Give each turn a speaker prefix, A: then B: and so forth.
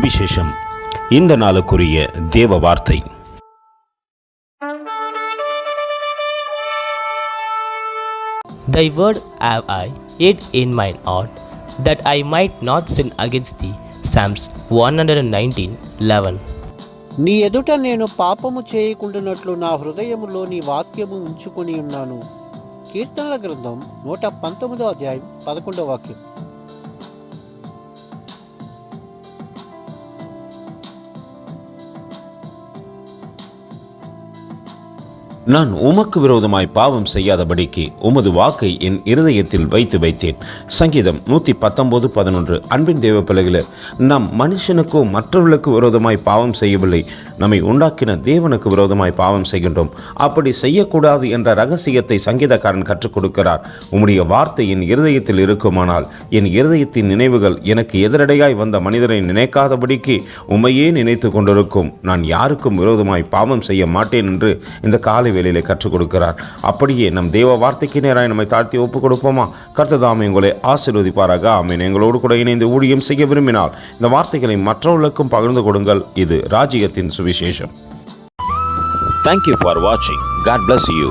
A: சுவிசேஷம். இந்த நாளுக்குரிய தேவ வார்த்தை.
B: Thy word have I hid in mine heart, that I might not sin against thee. Psalms 119:11.
C: నీ ఎదుట నేను పాపము చేయకుండానట్లు నా హృదయములో నీ వాక్యము ఉంచుకొని ఉన్నాను. కీర్తనల గ్రంథం 119వ అధ్యాయం 11వ వాక్యం.
A: நான் உமக்கு விரோதமாய் பாவம் செய்யாதபடிக்கு உமது வாக்கை என் இருதயத்தில் வைத்தேன். சங்கீதம் 119:11. அன்பின் தேவ பிள்ளைகளே, நாம் மனுஷனுக்கோ மற்றவர்களுக்கு விரோதமாய் பாவம் செய்யவில்லை, நம்மை உண்டாக்கின தேவனுக்கு விரோதமாய் பாவம் செய்கின்றோம். அப்படி செய்யக்கூடாது என்ற ரகசியத்தை சங்கீதக்காரன் கற்றுக் கொடுக்கிறார். உம்முடைய வார்த்தை என் இருதயத்தில் இருக்குமானால் என் இருதயத்தின் நினைவுகள் எனக்கு எதிரடையாய் வந்த மனிதரை நினைக்காதபடிக்கு உம்மையே நினைத்து கொண்டிருக்கும். நான் யாருக்கும் விரோதமாய் பாவம் செய்ய மாட்டேன் என்று இந்த காலை வேளையிலே கற்றுக் கொடுக்கிறார். அப்படியே நம் தேவ வார்த்தைக்கு நேராக நம்மை தாழ்த்தி ஒப்புக் கொடுப்போமா? கர்த்தர் தாமே உங்களை ஆசீர்வதிப்பாராக. ஆமென். எங்களோடு கூட இணைந்து ஊழியம் செய்ய விரும்பினால் இந்த வார்த்தைகளை மற்றவர்களுக்கும் பகிர்ந்து கொடுங்கள். இது ராஜ்யத்தின் சுவிசேஷம். Thank you for watching. God bless you.